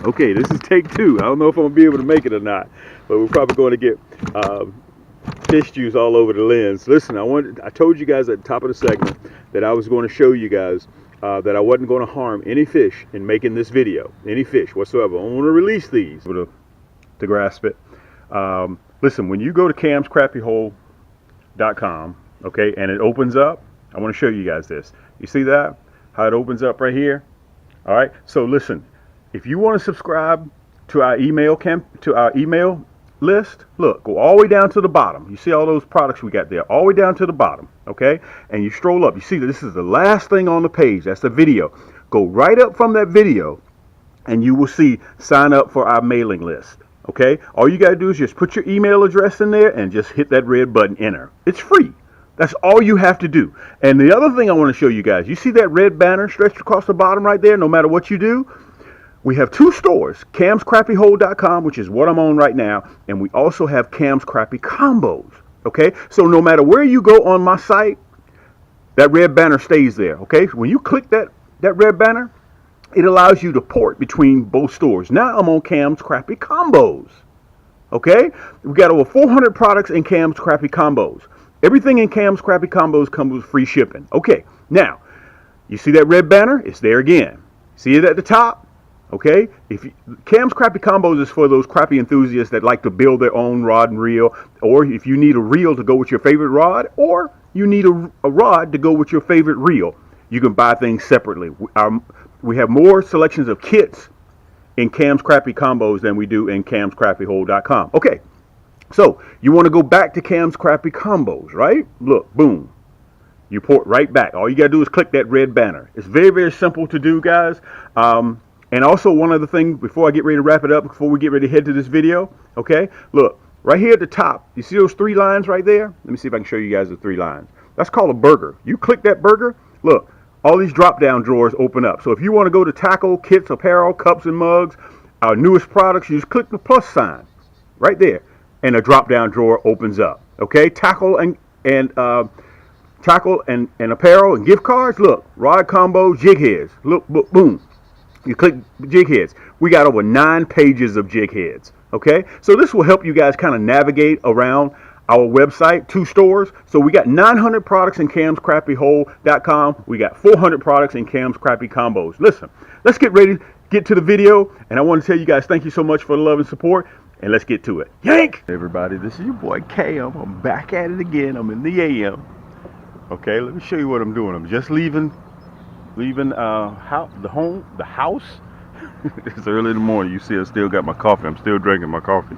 Okay, this is take two. I don't know if I'm gonna be able to make it or not, but we're probably going to get fish juice all over the lens. Listen, I told you guys at the top of the segment that I was going to show you guys that I wasn't going to harm any fish in making this video, any fish whatsoever. I want to release these to grasp it. Listen, when you go to camscrappyhole.com, okay, and it opens up, I want to show you guys this. You see that? How it opens up right here? All right. So listen, if you want to subscribe to our email list, look, go all the way down to the bottom. You see all those products we got there, all the way down to the bottom, okay? And you stroll up. You see that this is the last thing on the page. That's the video. Go right up from that video, and you will see sign up for our mailing list, okay? All you got to do is just put your email address in there and just hit that red button, enter. It's free. That's all you have to do. And the other thing I want to show you guys, you see that red banner stretched across the bottom right there? No matter what you do, we have two stores, camscrappyhole.com, which is what I'm on right now, and we also have Cam's Crappie Combos, okay? So no matter where you go on my site, that red banner stays there, okay? When you click that red banner, it allows you to port between both stores. Now I'm on Cam's Crappie Combos, okay? We got over 400 products in Cam's Crappie Combos. Everything in Cam's Crappie Combos comes with free shipping. Okay, now, you see that red banner? It's there again. See it at the top? Okay, Cam's Crappie Combos is for those crappie enthusiasts that like to build their own rod and reel, or if you need a reel to go with your favorite rod, or you need a rod to go with your favorite reel, you can buy things separately. We have more selections of kits in Cam's Crappie Combos than we do in camscrappyhole.com. Okay, so you want to go back to Cam's Crappie Combos, right? Look, boom. You port right back. All you got to do is click that red banner. It's very, very simple to do, guys. And also one other thing before I get ready to wrap it up, before we get ready to head to this video, okay? Look, right here at the top, you see those three lines right there? Let me see if I can show you guys the three lines. That's called a burger. You click that burger, look, all these drop-down drawers open up. So if you want to go to tackle, kits, apparel, cups and mugs, our newest products, you just click the plus sign right there, and a drop-down drawer opens up, okay? Tackle and apparel and gift cards, look, rod combo, jig heads, look, boom. You click jig heads. We got over 9 pages of jig heads. Okay, so this will help you guys kind of navigate around our website, 2 stores. So we got 900 products in camscrappyhole.com. We got 400 products in Cam's Crappie Combos. Listen, let's get ready to get to the video. And I want to tell you guys thank you so much for the love and support. And let's get to it. Yank! Hey everybody, this is your boy Cam. I'm back at it again. I'm in the AM. Okay, let me show you what I'm doing. I'm just leaving the house. It's early in the morning. You see I still got my coffee. I'm still drinking my coffee.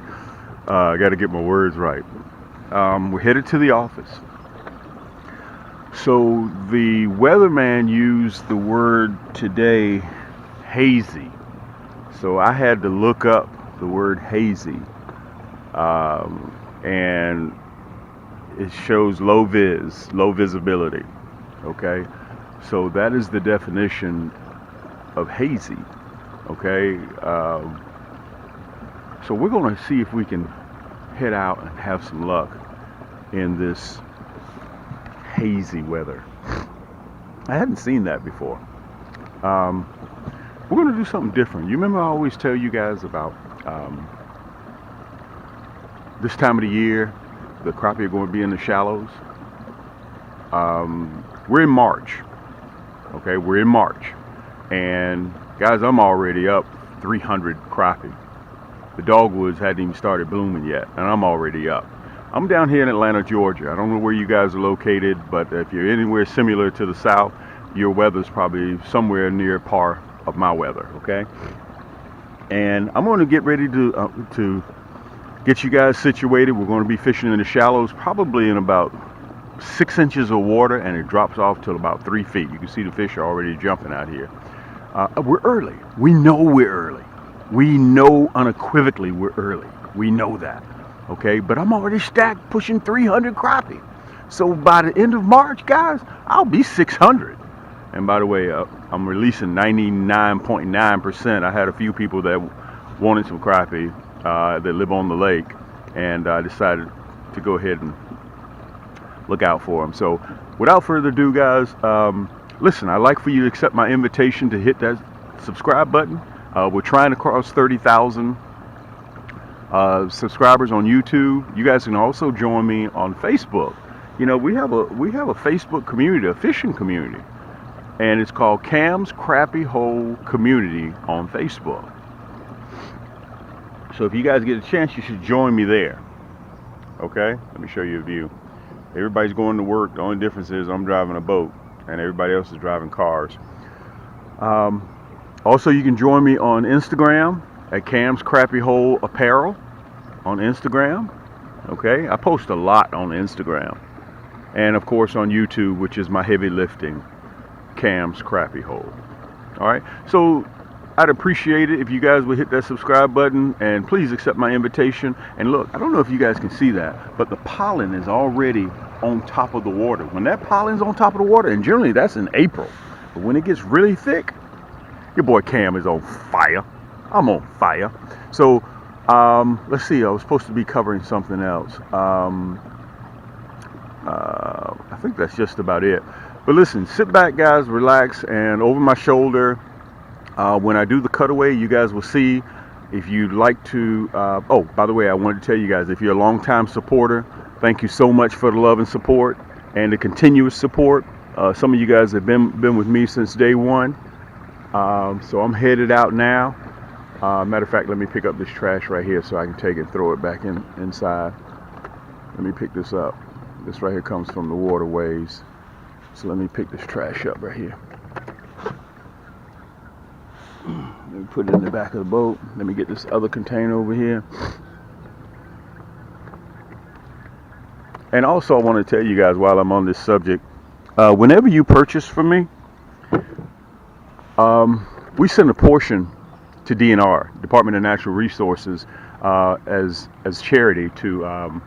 I got to get my words right. We're headed to the office. So the weatherman used the word today hazy. So I had to look up the word hazy. And it shows low visibility. Okay. So that is the definition of hazy, okay? So we're going to see if we can head out and have some luck in this hazy weather. I hadn't seen that before. We're going to do something different. You remember I always tell you guys about this time of the year, the crappie are going to be in the shallows. We're in March. Okay, we're in March, and guys, I'm already up 300 crappie. The dogwoods hadn't even started blooming yet, and I'm already up. I'm down here in Atlanta, Georgia. I don't know where you guys are located, but if you're anywhere similar to the south, your weather's probably somewhere near par of my weather, okay? And I'm going to get ready to get you guys situated. We're going to be fishing in the shallows, probably in about 6 inches of water, and it drops off to about 3 feet. You can see the fish are already jumping out here. We're early. We know we're early. We know unequivocally we're early. We know that. Okay, but I'm already stacked pushing 300 crappie. So by the end of March, guys, I'll be 600. And by the way, I'm releasing 99.9%. I had a few people that wanted some crappie that live on the lake, and I decided to go ahead and look out for them. So without further ado, guys, listen, I'd like for you to accept my invitation to hit that subscribe button. We're trying to cross 30,000 subscribers on YouTube. You guys can also join me on Facebook. You know, we have a Facebook community, a fishing community, and it's called Cam's Crappie Hole Community on Facebook. So if you guys get a chance, you should join me there. Okay, let me show you a view. Everybody's going to work. The only difference is I'm driving a boat and everybody else is driving cars. Also, you can join me on Instagram at Cam's Crappie Hole Apparel on Instagram. Okay, I post a lot on Instagram, and of course on YouTube, which is my heavy lifting, Cam's Crappie Hole. All right, so I'd appreciate it if you guys would hit that subscribe button, and please accept my invitation. And look, I don't know if you guys can see that, but the pollen is already on top of the water. When that pollen's on top of the water, and generally that's in April, but when it gets really thick, your boy Cam is on fire. I'm on fire. So let's see, I was supposed to be covering something else. I think that's just about it. But listen, sit back guys, relax, and over my shoulder, when I do the cutaway, you guys will see. If you'd like to, oh, by the way, I wanted to tell you guys, if you're a longtime supporter, thank you so much for the love and support and the continuous support. Some of you guys have been with me since day one. So I'm headed out now. Matter of fact, let me pick up this trash right here so I can take it and throw it back inside. Let me pick this up. This right here comes from the waterways. So let me pick this trash up right here. Let me put it in the back of the boat. Let me get this other container over here. And also I want to tell you guys while I'm on this subject, whenever you purchase from me, we send a portion to DNR, Department of Natural Resources, as charity to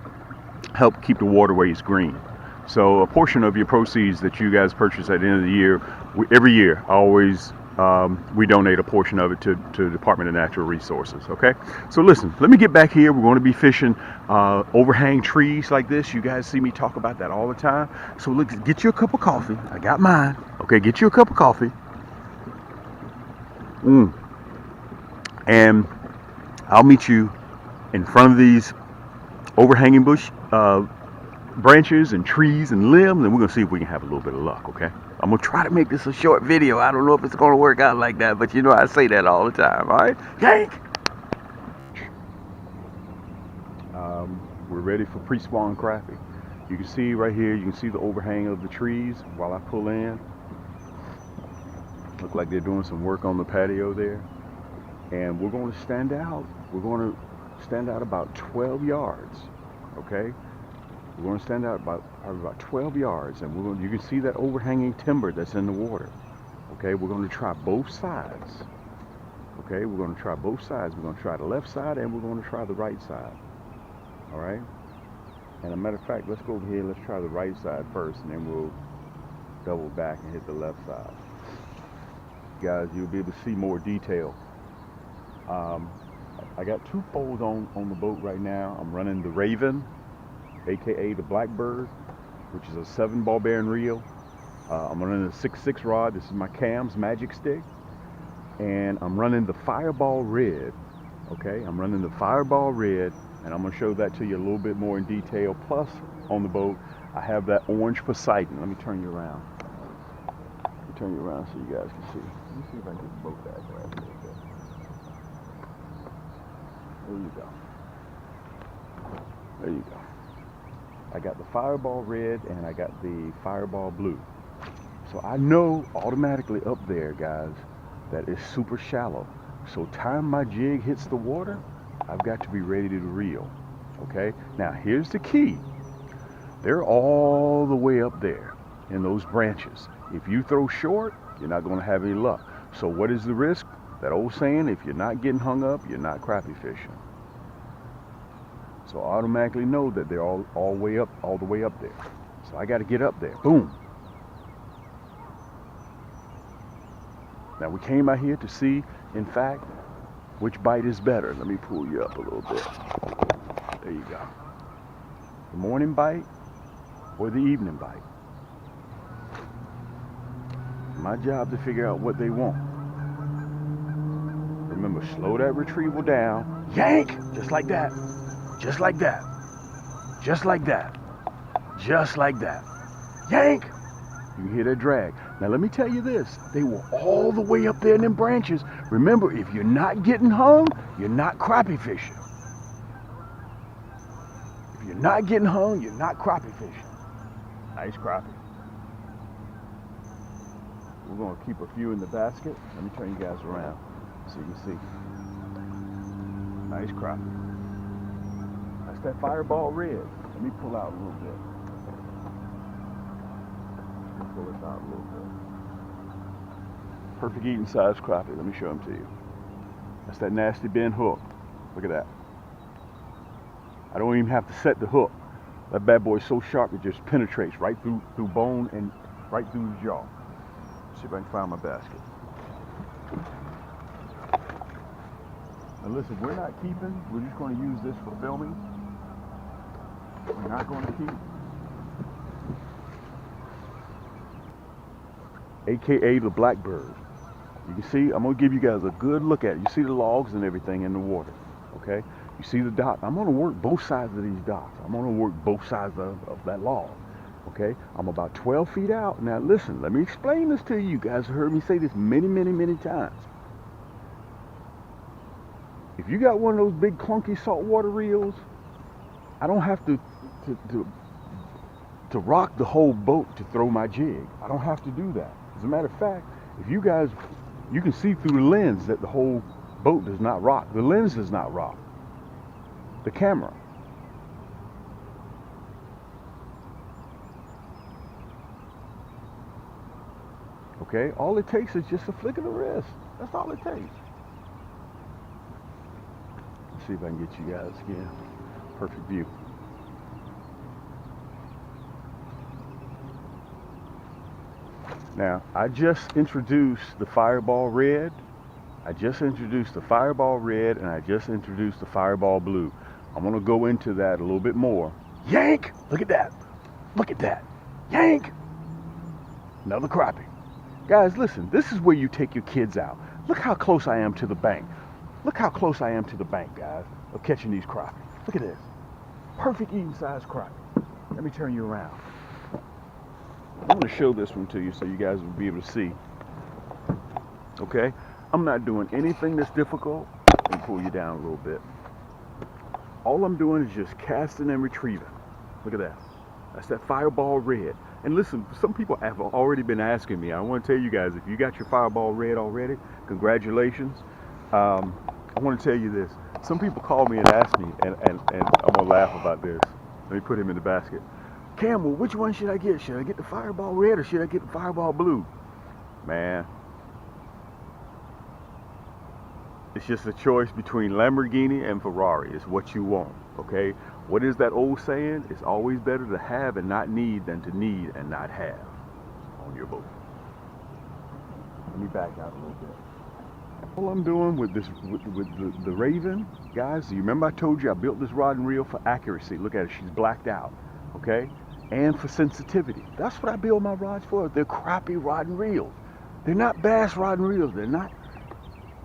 help keep the waterways green. So a portion of your proceeds that you guys purchase at the end of the year, every year, always we donate a portion of it to the Department of Natural Resources. Okay, so listen, let me get back here. We're going to be fishing overhang trees like this. You guys see me talk about that all the time. So look, get you a cup of coffee. I got mine. Okay, get you a cup of coffee. And I'll meet you in front of these overhanging bush branches and trees and limbs, and we're gonna see if we can have a little bit of luck. Okay, I'm gonna try to make this a short video. I don't know if it's gonna work out like that, but you know I say that all the time. All right, yank. We're ready for pre-spawn crappie. You can see right here, you can see the overhang of the trees while I pull in. Look like they're doing some work on the patio there. And we're going to stand out. We're going to stand out about 12 yards. Okay? We're going to stand out about 12 yards. And you can see that overhanging timber that's in the water. Okay? We're going to try both sides. Okay? We're going to try both sides. We're going to try the left side and we're going to try the right side. All right? And a matter of fact, let's go over here. Let's try the right side first, and then we'll double back and hit the left side. Guys, you'll be able to see more detail. I got two poles on the boat right now. I'm running the Raven, aka the Blackbird, which is a 7 ball bearing reel. I'm running a 6.6 rod. This is my Cam's Magic Stick, and I'm running the Fireball Red. Okay, I'm running the Fireball Red, and I'm gonna show that to you a little bit more in detail. Plus, on the boat, I have that orange Poseidon. Let me turn you around. Let me turn you around so you guys can see. Let me see if I can get the boat back right a little bit. There you go. There you go. I got the Fireball Red and I got the Fireball Blue. So I know automatically up there, guys, that it's super shallow. So time my jig hits the water, I've got to be ready to reel. Okay? Now here's the key. They're all the way up there in those branches. If you throw short, you're not going to have any luck. So what is the risk? That old saying, if you're not getting hung up, you're not crappie fishing. So I automatically know that they're all the way up there. So I got to get up there. Boom. Now we came out here to see, in fact, which bite is better. Let me pull you up a little bit. There you go. The morning bite or the evening bite. My job to figure out what they want. Remember, slow that retrieval down. Yank! Just like that. Just like that. Just like that. Just like that. Yank! You hear that drag. Now let me tell you this. They were all the way up there in them branches. Remember, if you're not getting hung, you're not crappie fishing. If you're not getting hung, you're not crappie fishing. Nice crappie. We're going to keep a few in the basket. Let me turn you guys around so you can see. Nice crappie. That's that fireball red. Let me pull out a little bit. Pull this out a little bit. Perfect eating size crappie. Let me show them to you. That's that nasty bend hook. Look at that. I don't even have to set the hook. That bad boy is so sharp it just penetrates right through bone and right through the jaw. Let's see if I can find my basket. Now listen, we're not keeping. We're just going to use this for filming. We're not going to keep. AKA the blackbird. You can see, I'm going to give you guys a good look at it. You see the logs and everything in the water, okay? You see the dock. I'm going to work both sides of these docks. I'm going to work both sides of that log, okay? I'm about 12 feet out. Now listen, let me explain this to you. You guys have heard me say this many, many, many times. If you got one of those big clunky saltwater reels, I don't have to rock the whole boat to throw my jig. I don't have to do that. As a matter of fact, if you guys, you can see through the lens that the whole boat does not rock. The lens does not rock. The camera. Okay, all it takes is just a flick of the wrist. That's all it takes. Let's see if I can get you guys again. Perfect view. Now, I just introduced the Fireball Red. I just introduced the Fireball Red, and I just introduced the Fireball Blue. I'm going to go into that a little bit more. Yank! Look at that. Look at that. Yank! Another crappie. Guys, listen, this is where you take your kids out. Look how close I am to the bank. Look how close I am to the bank, guys, of catching these crappie. Look at this. Perfect eating size crappie. Let me turn you around. I'm going to show this one to you so you guys will be able to see. Okay? I'm not doing anything that's difficult. Let me pull you down a little bit. All I'm doing is just casting and retrieving. Look at that. That's that Fireball Red. And listen, some people have already been asking me. I want to tell you guys, if you got your Fireball Red already, congratulations. I want to tell you this. Some people call me and ask me, and I'm going to laugh about this. Let me put him in the basket. Campbell, which one should I get? Should I get the Fireball Red or should I get the Fireball Blue? Man, it's just a choice between Lamborghini and Ferrari. It's what you want, okay? What is that old saying? It's always better to have and not need than to need and not have on your boat. Let me back out a little bit. All I'm doing with this, with the Raven, guys, you remember I told you I built this rod and reel for accuracy. Look at her, she's blacked out, okay? And for sensitivity. That's what I build my rods for. They're crappie rod and reels. They're not bass rod and reels. They're not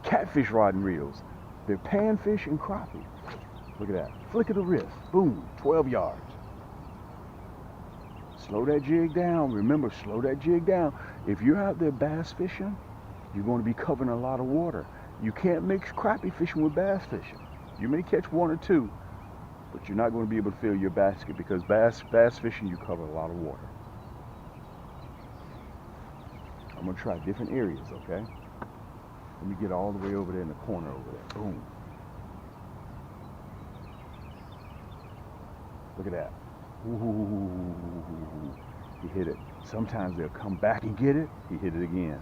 catfish rod and reels. They're panfish and crappie. Look at that. Flick of the wrist. Boom. 12 yards. Slow that jig down. Remember, slow that jig down. If you're out there bass fishing, you're going to be covering a lot of water. You can't mix crappie fishing with bass fishing. You may catch one or two, but you're not going to be able to fill your basket because bass fishing, you cover a lot of water. I'm going to try different areas, okay? Let me get all the way over there in the corner over there. Boom. Look at that. Ooh, he hit it. Sometimes they'll come back and get it. He hit it again.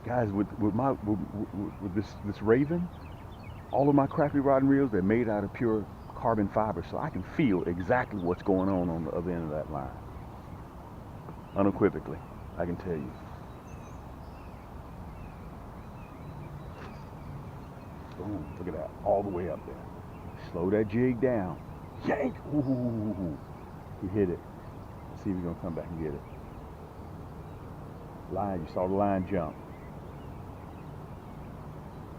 Guys, with this Raven, all of my crappie rod and reels, they're made out of pure carbon fiber, so I can feel exactly what's going on the other end of that line. Unequivocally, I can tell you. Boom, look at that, all the way up there. Slow that jig down. Yank! Ooh, he hit it. Let's see if he's gonna come back and get it. Line, you saw the line jump.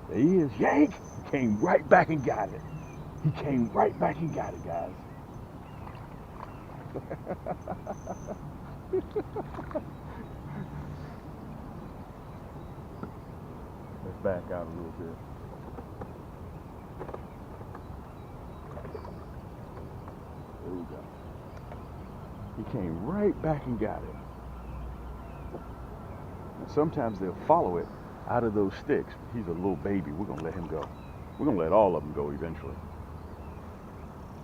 There he is. Yank! He came right back and got it. He came right back and got it, guys. Let's back out a little bit. There we go. He came right back and got it. And sometimes they'll follow it out of those sticks. He's a little baby. We're going to let him go. We're going to let all of them go eventually.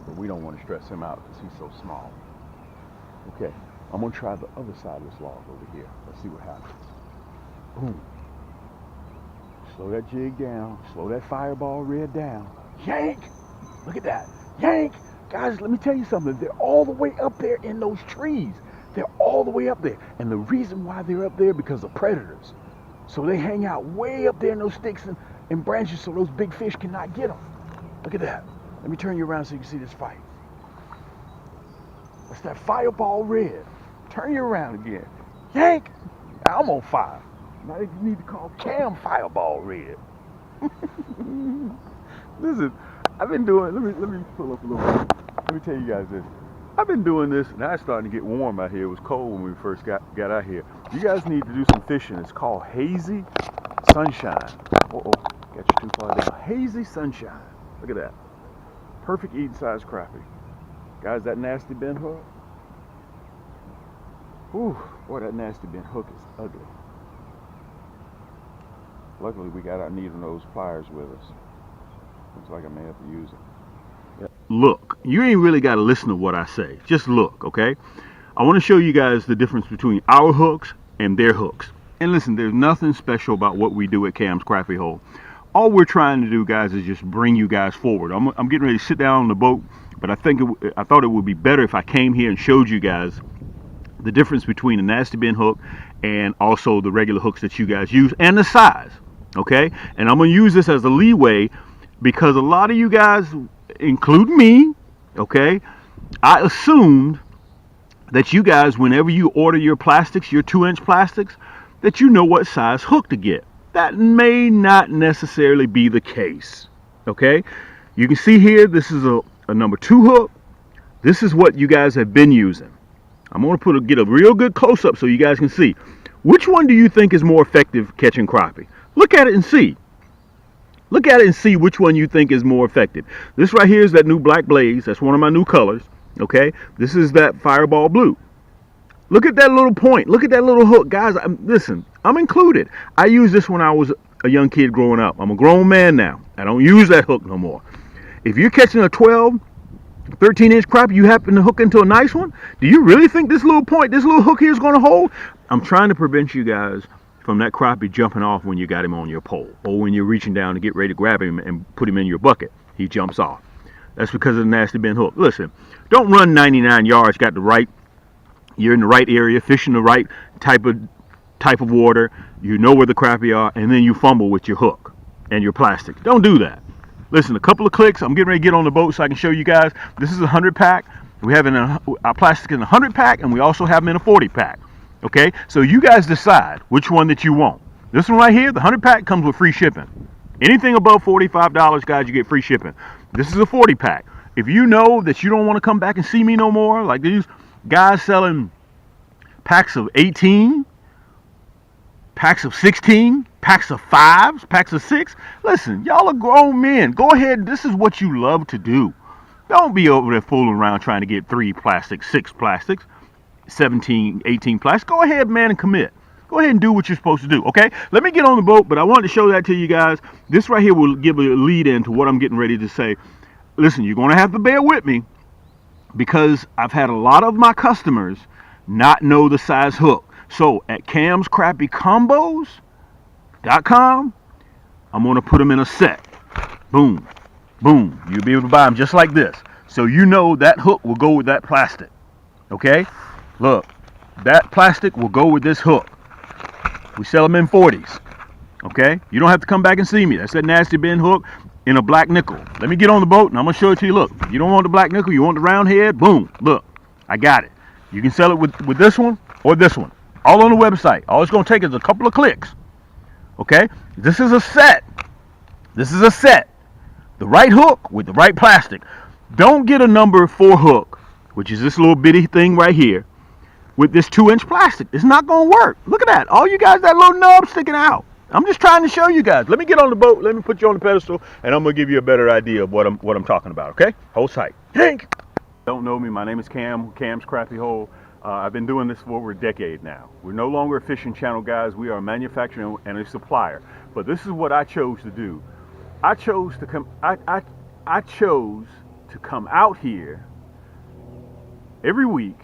But we don't want to stress him out because he's so small. Okay, I'm going to try the other side of this log over here. Let's see what happens. Boom. Slow that jig down. Slow that fireball red down. Yank! Look at that. Yank! Guys, let me tell you something. They're all the way up there in those trees. They're all the way up there. And the reason why they're up there because of predators. So they hang out way up there in those sticks and branches so those big fish cannot get them. Look at that. Let me turn you around so you can see this fight. That's that fireball red. Turn you around again. Yank! I'm on fire. Now you need to call Cam Fireball Red. Listen, I've been doing, let me pull up a little bit. Let me tell you guys this. I've been doing this, now it's starting to get warm out here. It was cold when we first got out here. You guys need to do some fishing. It's called Hazy Sunshine. Uh-oh, got you too far down. Hazy Sunshine. Look at that. Perfect eating size crappie. Guys, that nasty bent hook. Whew, boy, that nasty bent hook is ugly. Luckily, we got our needle nose pliers with us. Looks like I may have to use it. Yep. Look, you ain't really got to listen to what I say. Just look, okay? I want to show you guys the difference between our hooks and their hooks. And listen, there's nothing special about what we do at Cam's Crappie Hole. All we're trying to do, guys, is just bring you guys forward. I'm getting ready to sit down on the boat, but I thought it would be better if I came here and showed you guys the difference between a nasty bend hook and also the regular hooks that you guys use and the size. Okay, and I'm gonna use this as a leeway because a lot of you guys, including me, okay, I assumed that you guys, whenever you order your plastics, your 2-inch plastics, that you know what size hook to get. That may not necessarily be the case. Okay, you can see here, this is a number 2 hook. This is what you guys have been using. I'm gonna get a real good close-up so you guys can see. Which one do you think is more effective catching crappie? Look at it and see. Look at it and see which one you think is more effective. This right here is that new Black Blaze. That's one of my new colors. Okay. This is that Fireball Blue. Look at that little point. Look at that little hook. Guys, listen, I'm included. I used this when I was a young kid growing up. I'm a grown man now. I don't use that hook no more. If you're catching a 12, 13-inch crappie, you happen to hook into a nice one, do you really think this little point, this little hook here is going to hold? I'm trying to prevent you guys from that crappie jumping off when you got him on your pole or when you're reaching down to get ready to grab him and put him in your bucket. He jumps off. That's because of the nasty bend hook. Listen, don't run 99 yards, you're in the right area, fishing the right type of water, you know where the crappie are, and then you fumble with your hook and your plastic. Don't do that. Listen, a couple of clicks, I'm getting ready to get on the boat so I can show you guys. This is a 100 pack. We have our plastic in a 100 pack, and we also have them in a 40 pack. Okay, so you guys decide which one that you want. This one right here, the 100 pack, comes with free shipping. Anything above $45, guys, you get free shipping. This is a 40 pack. If you know that you don't want to come back and see me no more, like these guys selling packs of 18, packs of 16, packs of 5s, packs of 6, listen, y'all are grown men. Go ahead, this is what you love to do. Don't be over there fooling around trying to get 3 plastics, 6 plastics, 17, 18 plastics. Go ahead, man, and commit. Go ahead and do what you're supposed to do, okay? Let me get on the boat, but I wanted to show that to you guys. This right here will give a lead in to what I'm getting ready to say. Listen, you're going to have to bear with me because I've had a lot of my customers not know the size hook. So at camscrappiecombos.com, I'm going to put them in a set. Boom, boom. You'll be able to buy them just like this. So you know that hook will go with that plastic, okay? Look, that plastic will go with this hook. We sell them in 40s. Okay? You don't have to come back and see me. That's that nasty bend hook in a black nickel. Let me get on the boat and I'm going to show it to you. Look, you don't want the black nickel, you want the round head. Boom. Look, I got it. You can sell it with this one or this one. All on the website. All it's going to take is a couple of clicks. Okay? This is a set. This is a set. The right hook with the right plastic. Don't get a number 4 hook, which is this little bitty thing right here, with this 2-inch plastic. It's not going to work. Look at that. All you guys, that little nub sticking out. I'm just trying to show you guys. Let me get on the boat. Let me put you on the pedestal, and I'm going to give you a better idea of what I'm talking about, okay? Hold tight. Hank! Don't know me. My name is Cam. Cam's Crappie Hole. I've been doing this for over a decade now. We're no longer a fishing channel, guys. We are a manufacturer and a supplier. But this is what I chose to do. I chose to come out here every week,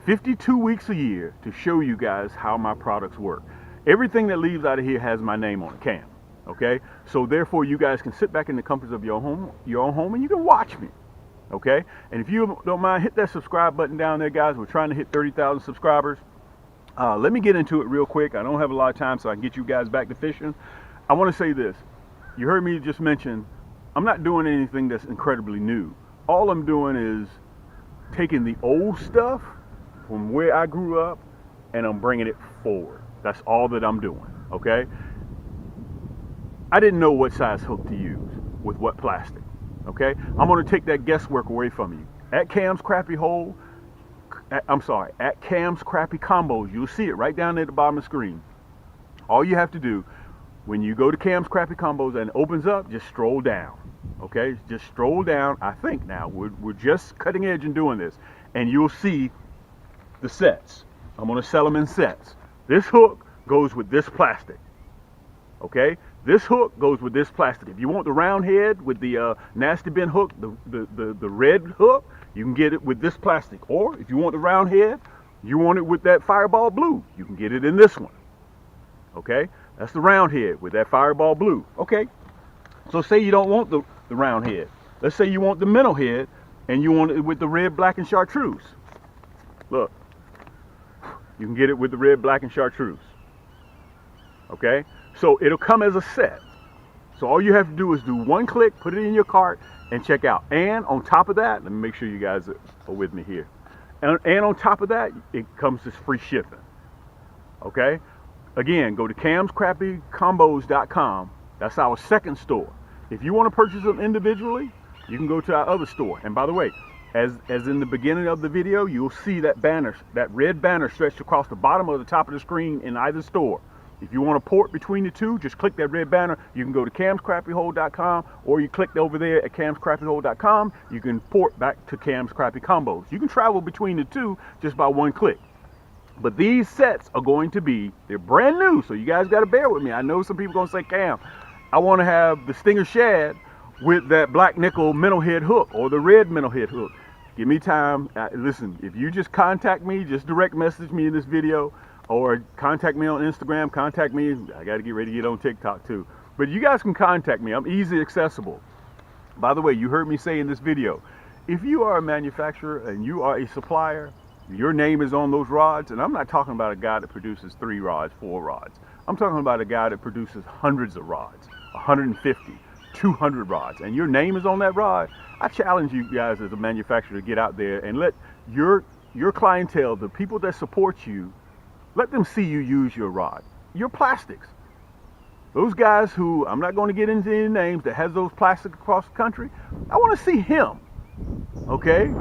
52 weeks a year, to show you guys how my products work. Everything that leaves out of here has my name on it, Cam. Okay? So therefore, you guys can sit back in the comforts of your own home, and you can watch me. Okay? And if you don't mind, hit that subscribe button down there, guys. We're trying to hit 30,000 subscribers. Let me get into it real quick. I don't have a lot of time, so I can get you guys back to fishing. I want to say this. You heard me just mention, I'm not doing anything that's incredibly new. All I'm doing is taking the old stuff from where I grew up, and I'm bringing it forward. That's all that I'm doing, okay? I didn't know what size hook to use with what plastic, okay? I'm gonna take that guesswork away from you. At Cam's Crappie Hole, at Cam's Crappie Combos, you'll see it right down there at the bottom of the screen. All you have to do, when you go to Cam's Crappie Combos and it opens up, just stroll down, okay? Just stroll down. I think now, we're just cutting edge in doing this, and you'll see the sets. I'm gonna sell them in sets. This hook goes with this plastic, okay? This hook goes with this plastic. If you want the round head with the nasty bin hook, the red hook, you can get it with this plastic. Or if you want the round head, you want it with that Fireball blue, you can get it in this one, okay? That's the round head with that Fireball blue, okay? So say you don't want the round head. Let's say you want the minnow head, and you want it with the red, black, and chartreuse. Look. You can get it with the red, black, and chartreuse. Okay? So it'll come as a set. So all you have to do is do one click, put it in your cart, and check out. And on top of that, let me make sure you guys are with me here. And on top of that, it comes as free shipping. Okay? Again, go to camscrappiecombos.com. That's our second store. If you want to purchase them individually, you can go to our other store. And by the way, as in the beginning of the video, you'll see that banner, that red banner stretched across the bottom of the top of the screen in either store. If you want to port between the two, just click that red banner. You can go to camscrappiehole.com, or you click over there at camscrappiehole.com. You can port back to Cam's Crappie Combos. You can travel between the two just by one click. But these sets are going to be, they're brand new, so you guys got to bear with me. I know some people are going to say, Cam, I want to have the Stinger Shad with that black nickel minnow head hook or the red minnow head hook. Give me time. Listen, if you just contact me, just direct message me in this video, or contact me on Instagram, contact me. I got to get ready to get on TikTok too. But you guys can contact me. I'm easy accessible. By the way, you heard me say in this video, if you are a manufacturer and you are a supplier, your name is on those rods, and I'm not talking about a guy that produces 3 rods, 4 rods. I'm talking about a guy that produces hundreds of rods, 150. 200 rods, and your name is on that rod. I challenge you guys as a manufacturer to get out there and let your clientele, the people that support you, let them see you use your rod, your plastics. Those guys who, I'm not going to get into any names, that has those plastics across the country, I want to see him, okay?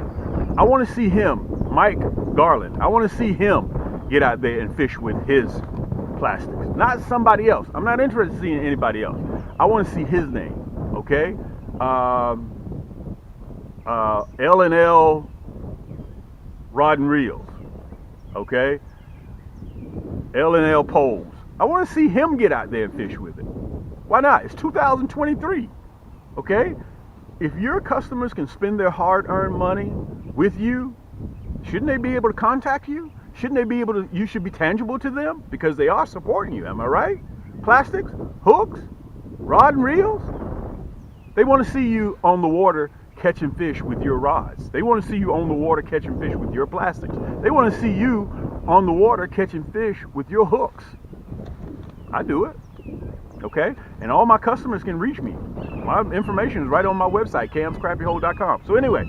I want to see him, Mike Garland. I want to see him get out there and fish with his plastics, not somebody else. I'm not interested in seeing anybody else. I want to see his name, okay? L&L Rod and Reels, okay? L&L Poles. I want to see him get out there and fish with it. Why not? It's 2023, okay? If your customers can spend their hard-earned money with you, shouldn't they be able to contact you? Shouldn't they be able to, you should be tangible to them because they are supporting you, am I right? Plastics, hooks, rod and reels. They want to see you on the water catching fish with your rods. They want to see you on the water catching fish with your plastics. They want to see you on the water catching fish with your hooks. I do it, okay? And all my customers can reach me. My information is right on my website, camscrappiehole.com. So anyway,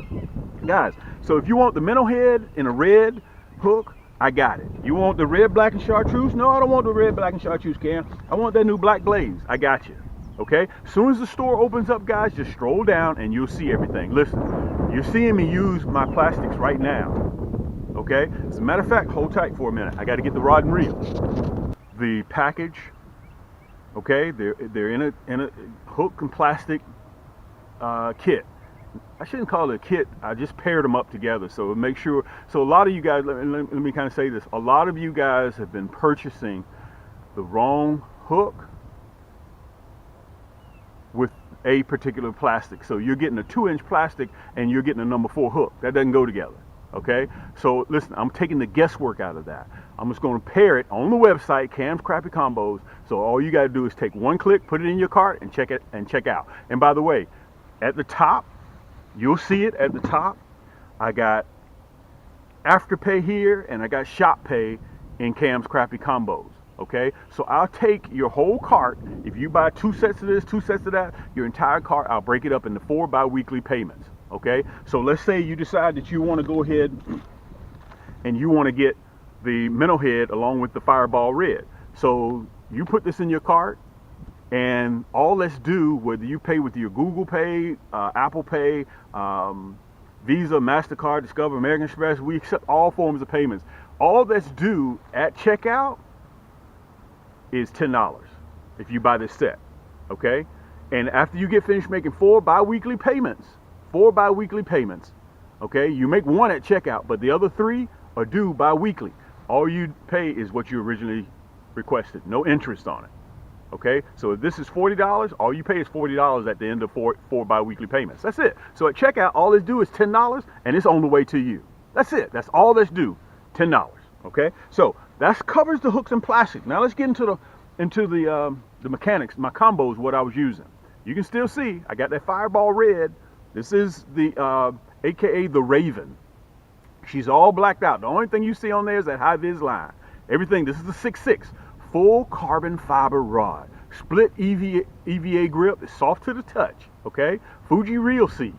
guys, so if you want the minnow head in a red hook, I got it. You want the red, black, and chartreuse? No, I don't want the red, black, and chartreuse, Cam. I want that new black glaze. I got you. Okay? As soon as the store opens up, guys, just stroll down and you'll see everything. Listen, you're seeing me use my plastics right now. Okay? As a matter of fact, hold tight for a minute. I got to get the rod and reel. The package, okay, they're in a hook and plastic kit. I shouldn't call it a kit. I just paired them up together. So make sure. So a lot of you guys, let me kind of say this. A lot of you guys have been purchasing the wrong hook with a particular plastic. So you're getting a 2-inch plastic and you're getting a number 4 hook. That doesn't go together. Okay. So listen, I'm taking the guesswork out of that. I'm just going to pair it on the website, Cam's Crappie Combos. So all you got to do is take one click, put it in your cart, and check out. And by the way, at the top, you'll see it at the top. I got Afterpay here, and I got Shop Pay in Cam's Crappie Combos. Okay, so I'll take your whole cart. If you buy 2 sets of this, 2 sets of that, your entire cart, I'll break it up into 4 bi-weekly payments. Okay, so let's say you decide that you want to go ahead and you want to get the minnow head along with the Fireball Red. So you put this in your cart, and all let's do, whether you pay with your Google Pay, Apple Pay, Visa, MasterCard, Discover, American Express, we accept all forms of payments. All that's due at checkout is $10 if you buy this set, okay? And after you get finished making 4 bi-weekly payments, okay? You make 1 at checkout, but the other 3 are due bi-weekly. All you pay is what you originally requested, no interest on it. Okay, so if this is $40, all you pay is $40 at the end of 4 bi-weekly payments. That's it. So at checkout, all it's due is $10, and it's on the way to you. That's it. That's all that's due, $10. Okay, so that covers the hooks and plastic. Now let's get into the mechanics, my combos, what I was using. You can still see I got that Fireball Red. This is the AKA the Raven. She's all blacked out. The only thing you see on there is that high vis line. Everything. This is the 6.6. Full carbon fiber rod, split EVA grip, it's soft to the touch, okay? Fuji Reel Seat,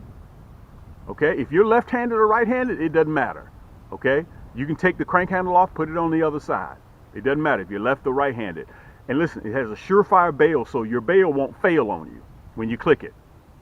okay? If you're left-handed or right-handed, it doesn't matter, okay? You can take the crank handle off, put it on the other side. It doesn't matter if you're left or right-handed. And listen, it has a surefire bail, so your bail won't fail on you when you click it.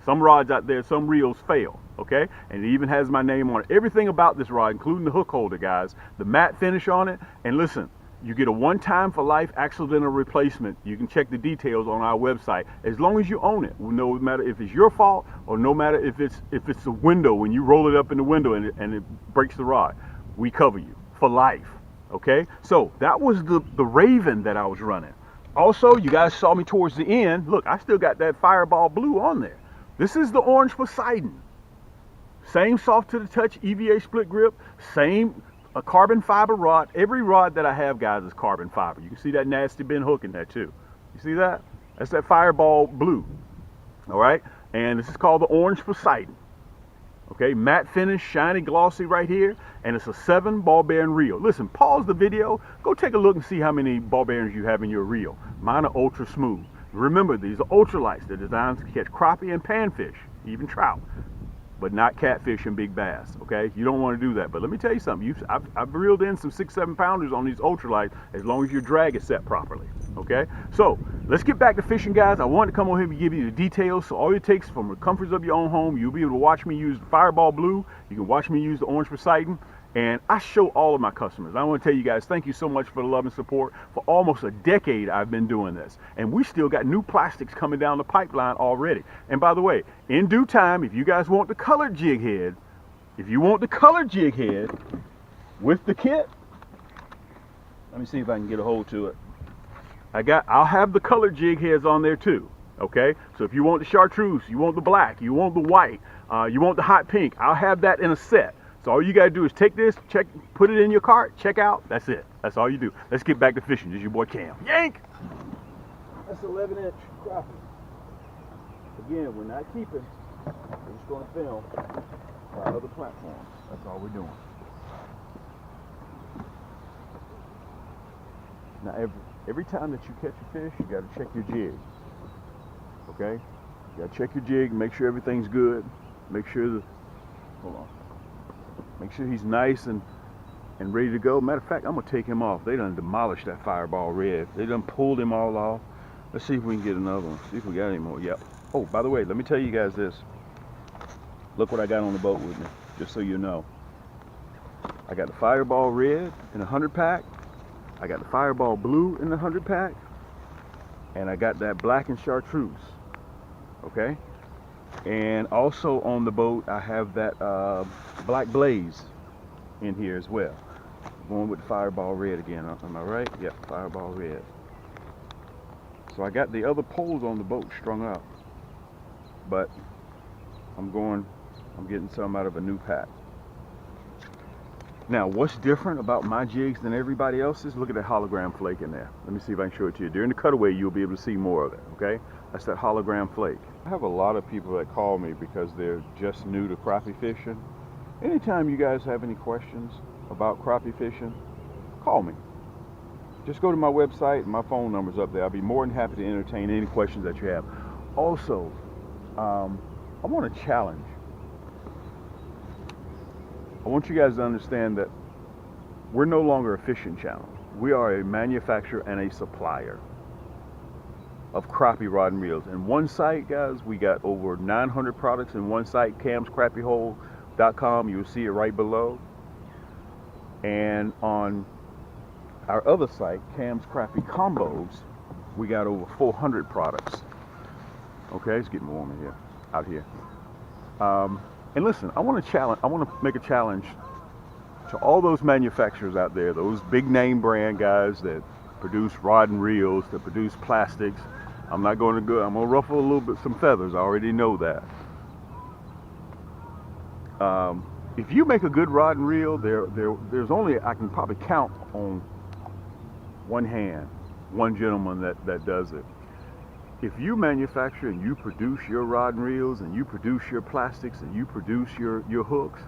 Some rods out there, some reels fail, okay? And it even has my name on it. Everything about this rod, including the hook holder, guys, the matte finish on it, and listen, you get a 1-time for life accidental replacement. You can check the details on our website as long as you own it. No matter if it's your fault or no matter if it's a window, when you roll it up in the window and it breaks the rod, we cover you for life. Okay, so that was the Raven that I was running. Also, you guys saw me towards the end. Look, I still got that Fireball Blue on there. This is the Orange Poseidon. Same soft to the touch EVA split grip, same a carbon fiber rod. Every rod that I have, guys, is carbon fiber. You can see that nasty bend hook in there too. You see that? That's that Fireball Blue. All right, and this is called the Orange Poseidon. Okay, matte finish, shiny, glossy right here, and it's a 7 ball bearing reel. Listen, pause the video, go take a look and see how many ball bearings you have in your reel. Mine are ultra smooth. Remember, these are ultralights. They're designed to catch crappie and panfish, even trout, but not catfish and big bass. Okay, you don't want to do that. But let me tell you something. I've reeled in some 6-7 pounders on these ultralights as long as your drag is set properly. Okay, so let's get back to fishing, guys. I wanted to come over here and give you the details. So all it takes from the comforts of your own home, you'll be able to watch me use the Fireball Blue. You can watch me use the Orange Poseidon. And I show all of my customers. I want to tell you guys, thank you so much for the love and support. For almost a decade, I've been doing this. And we still got new plastics coming down the pipeline already. And by the way, in due time, if you guys want the colored jig head, with the kit, let me see if I can get a hold to it. I'll have the colored jig heads on there too. Okay, so if you want the chartreuse, you want the black, you want the white, you want the hot pink, I'll have that in a set. So all you gotta do is take this, put it in your cart, check out. That's it. That's all you do. Let's get back to fishing. This is your boy Cam. Yank! That's 11-inch crappie. Again, we're not keeping. We're just gonna film our other platforms. That's all we're doing. Now every time that you catch a fish, you gotta check your jig. Okay? You gotta check your jig, make sure everything's good. Make sure Make sure he's nice and ready to go. Matter of fact, I'm gonna take him off. They done demolished that Fireball Red. They done pulled him all off. Let's see if we can get another one. See if we got any more. Yep. Oh, by the way, let me tell you guys this. Look what I got on the boat with me, just so you know. I got the Fireball Red in a 100-pack. I got the Fireball Blue in the 100-pack. And I got that Black and Chartreuse. Okay? And also on the boat, I have that Black Blaze in here as well. Going with the Fireball Red again. Am I right? Yep, Fireball Red. So I got the other poles on the boat strung up. But I'm getting some out of a new pack. Now, what's different about my jigs than everybody else's? Look at that hologram flake in there. Let me see if I can show it to you. During the cutaway, you'll be able to see more of it, okay? That's that hologram flake. I have a lot of people that call me because they're just new to crappie fishing. Anytime you guys have any questions about crappie fishing, call me. Just go to my website, my phone number's up there. I'll be more than happy to entertain any questions that you have. Also, I want to challenge. I want you guys to understand that we're no longer a fishing channel. We are a manufacturer and a supplier of crappie rod and reels. In one site, guys, we got over 900 products in one site, camscrappiehole.com. You'll see it right below. And on our other site, Cam's Crappie Combos, we got over 400 products. Okay, it's getting warm in here, out here. And listen, I want to make a challenge to all those manufacturers out there, those big name brand guys that produce rod and reels, that produce plastics. I'm going to ruffle a little bit some feathers. I already know that. If you make a good rod and reel, there's only, I can probably count on one hand, one gentleman that does it. If you manufacture and you produce your rod and reels and you produce your plastics and you produce your hooks,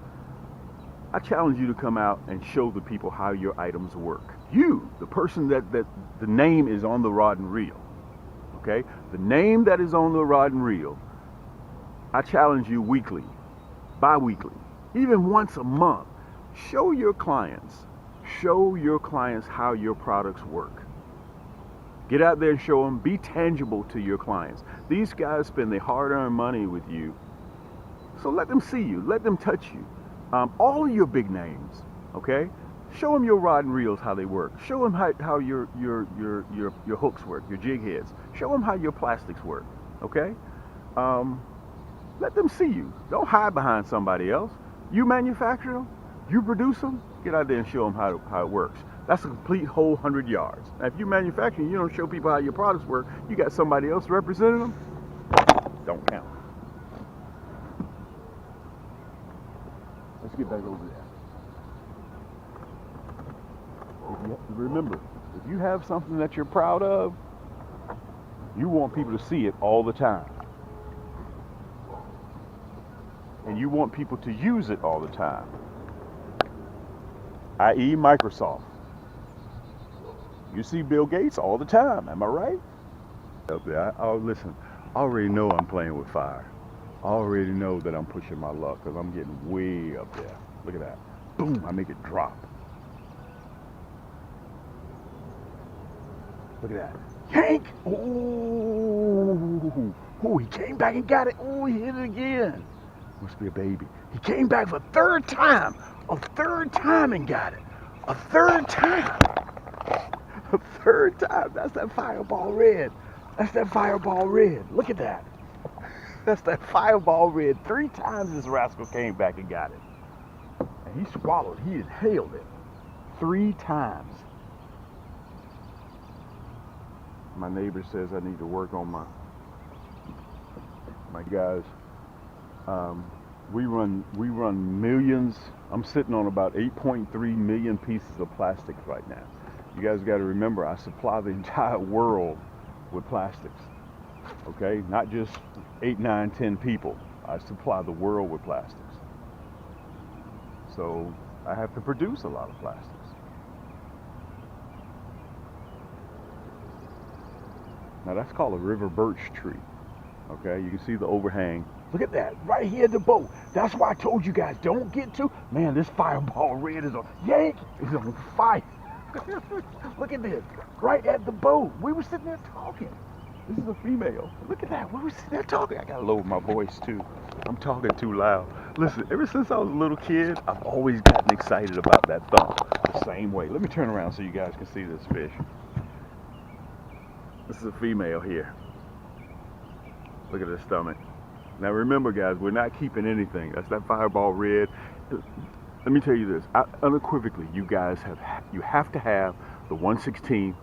I challenge you to come out and show the people how your items work. You, the person that the name is on the rod and reel, okay? The name that is on the rod and reel, I challenge you weekly, bi-weekly, even once a month. Show your clients how your products work. Get out there and show them. Be tangible to your clients. These guys spend their hard-earned money with you, so let them see you. Let them touch you. All of your big names, okay? Show them your rod and reels, how they work. Show them how your hooks work, your jig heads. Show them how your plastics work, okay? Let them see you. Don't hide behind somebody else. You manufacture them. You produce them. Get out there and show them how it works. That's a complete whole 100 yards. Now, if you manufacture and you don't show people how your products work, you got somebody else representing them, don't count. Let's get back over there. Remember, if you have something that you're proud of, you want people to see it all the time. And you want people to use it all the time. i.e. Microsoft. You see Bill Gates all the time, am I right? Up there, listen, I already know I'm playing with fire. I already know that I'm pushing my luck because I'm getting way up there. Look at that. Boom, I make it drop. Look at that. Yank! Oh, he came back and got it. Oh, he hit it again. Must be a baby. He came back for a third time. A third time and got it. A third time. A third time. That's that Fireball Red. That's that Fireball Red. Look at that. That's that Fireball Red. 3 times this rascal came back and got it. And he swallowed. He inhaled it. 3 times. My neighbor says I need to work on my guys. We run millions. I'm sitting on about 8.3 million pieces of plastics right now. You guys got to remember, I supply the entire world with plastics. Okay, not just 8, 9, 10 people. I supply the world with plastics. So I have to produce a lot of plastics. Now that's called a river birch tree. Okay, you can see the overhang. Look at that, right here at the boat. That's why I told you guys, don't get too, man, this Fireball Red is on, yank, is on fire. Look at this, right at the boat. We were sitting there talking. This is a female. Look at that. What was that talking? I gotta lower my voice too. I'm talking too loud. Listen, ever since I was a little kid, I've always gotten excited about that thump. The same way. Let me turn around so you guys can see this fish. This is a female here. Look at her stomach. Now remember, guys, we're not keeping anything. That's that fireball red. Let me tell you this. Unequivocally, you guys have to have the 1/16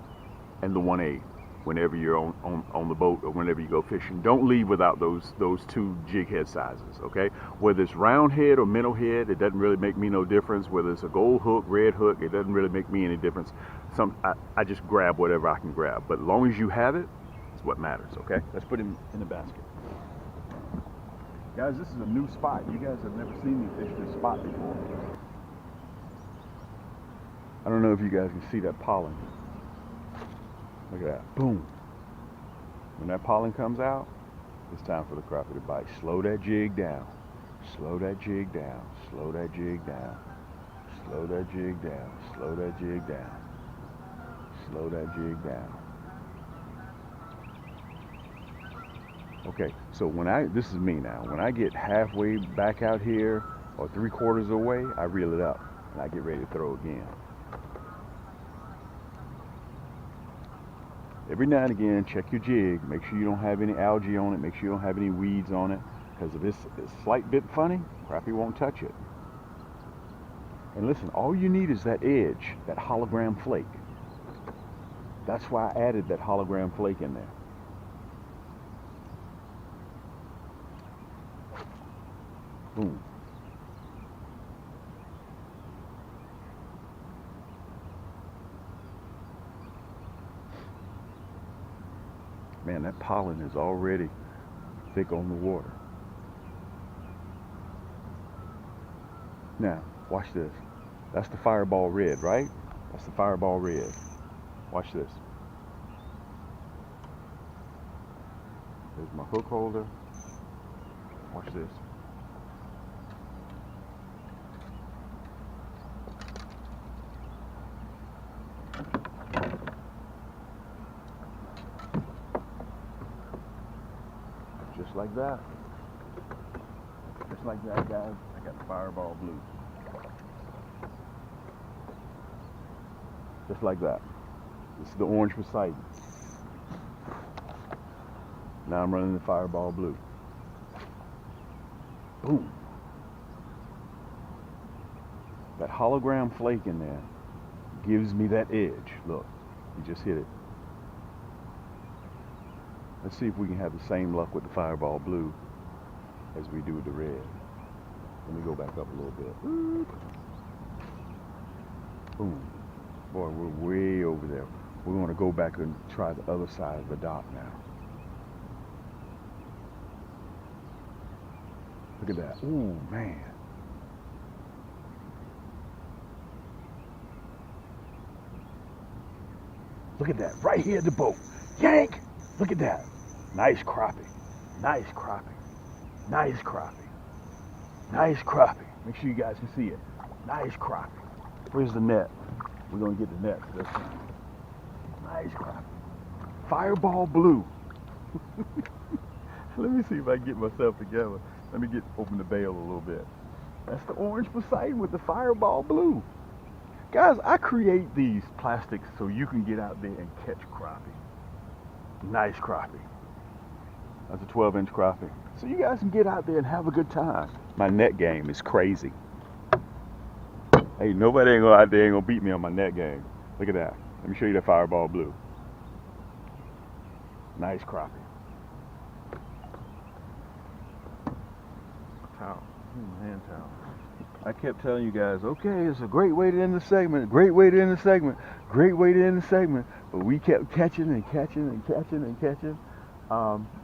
and the 1/8 whenever you're on the boat or whenever you go fishing. Don't leave without those two jig head sizes, okay? Whether it's round head or minnow head, it doesn't really make me no difference. Whether it's a gold hook, red hook, it doesn't really make me any difference. I just grab whatever I can grab. But as long as you have it, it's what matters, okay? Let's put him in the basket. Guys, this is a new spot. You guys have never seen me fish this spot before. I don't know if you guys can see that pollen. Look at that. Boom. When that pollen comes out, it's time for the crappie to bite. Slow that jig down. Slow that jig down. Slow that jig down. Slow that jig down. Slow that jig down. Slow that jig down. Okay, so this is me now. When I get halfway back out here or 3/4 away, I reel it up and I get ready to throw again. Every now and again, check your jig. Make sure you don't have any algae on it. Make sure you don't have any weeds on it. Because if it's a slight bit funny, crappie won't touch it. And listen, all you need is that edge, that hologram flake. That's why I added that hologram flake in there. Boom. Man, that pollen is already thick on the water. Now, watch this. That's the fireball red, right? That's the fireball red. Watch this. There's my hook holder. Watch this. Just like that. Just like that, guys. I got the fireball blue. Just like that. This is the orange Poseidon. Now I'm running the fireball blue. Boom. That hologram flake in there gives me that edge. Look, you just hit it. Let's see if we can have the same luck with the fireball blue as we do with the red. Let me go back up a little bit. Boom. Boy, we're way over there. We're going to go back and try the other side of the dock now. Look at that. Ooh, man. Look at that. Right here at the boat. Yank! Look at that. Nice crappie. Nice crappie. Nice crappie. Nice crappie. Make sure you guys can see it. Nice crappie. Where's the net? We're going to get the net this time. Nice crappie. Fireball blue. Let me see if I can get myself together. Let me open the bail a little bit. That's the orange Poseidon with the fireball blue. Guys, I create these plastics so you can get out there and catch crappie. Nice crappie. That's a 12-inch crappie. So you guys can get out there and have a good time. My net game is crazy. Hey, nobody ain't out there ain't gonna beat me on my net game. Look at that. Let me show you that fireball blue. Nice crappie. Towel. Hand towel. I kept telling you guys, okay, it's a great way to end the segment, great way to end the segment, great way to end the segment. But we kept catching and catching and catching and catching.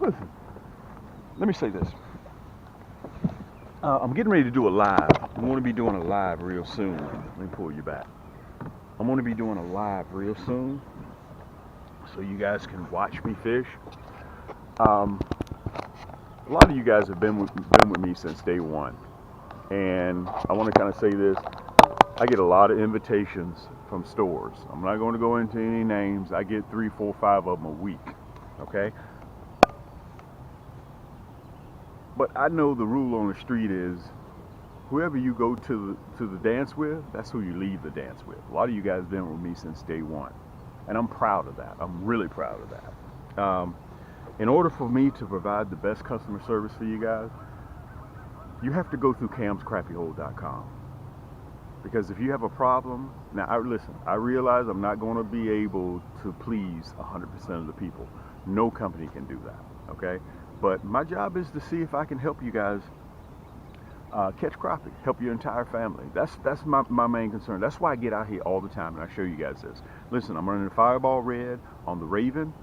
Listen, let me say this. I'm getting ready to do a live. I'm going to be doing a live real soon. Let me pull you back. I'm going to be doing a live real soon so you guys can watch me fish. A lot of you guys have been with me since day one. And I want to kind of say this. I get a lot of invitations from stores. I'm not going to go into any names. I get 3, 4, 5 of them a week. okay? But I know the rule on the street is whoever you go to the dance with, that's who you leave the dance with. A lot of you guys been with me since day one, and I'm proud of that. I'm really proud of that. In order for me to provide the best customer service for you guys, you have to go through camscrappyhole.com. Because if you have a problem, now listen, I realize I'm not going to be able to please 100% of the people. No company can do that, okay? But my job is to see if I can help you guys catch crappie, help your entire family. That's my main concern. That's why I get out here all the time and I show you guys this. Listen, I'm running the Fireball Red on the Raven,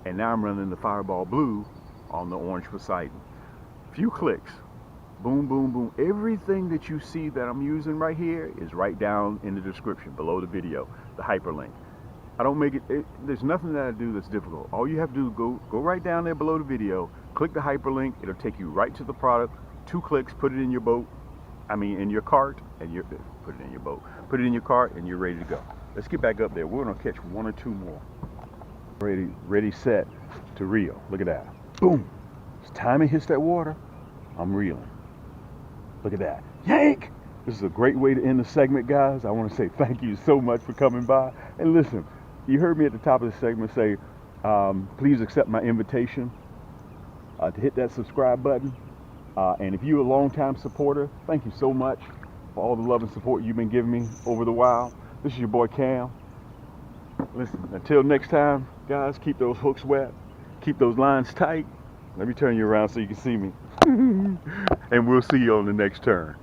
and now I'm running the Fireball Blue on the Orange Poseidon. Few clicks. Boom, boom, boom. Everything that you see that I'm using right here is right down in the description below the video, the hyperlink. I don't make it, there's nothing that I do that's difficult. All you have to do is go right down there below the video, click the hyperlink, it'll take you right to the product, 2 clicks, put it in your boat, in your cart, and put it in your boat. Put it in your cart and you're ready to go. Let's get back up there. We're gonna catch 1 or 2 more. Ready, set to reel. Look at that. Boom. As time it hits that water, I'm reeling. Look at that. Yank! This is a great way to end the segment, guys. I want to say thank you so much for coming by. And listen, you heard me at the top of the segment say, please accept my invitation to hit that subscribe button. And if you're a longtime supporter, thank you so much for all the love and support you've been giving me over the while. This is your boy Cam. Listen, until next time, guys, keep those hooks wet. Keep those lines tight. Let me turn you around so you can see me. And we'll see you on the next turn.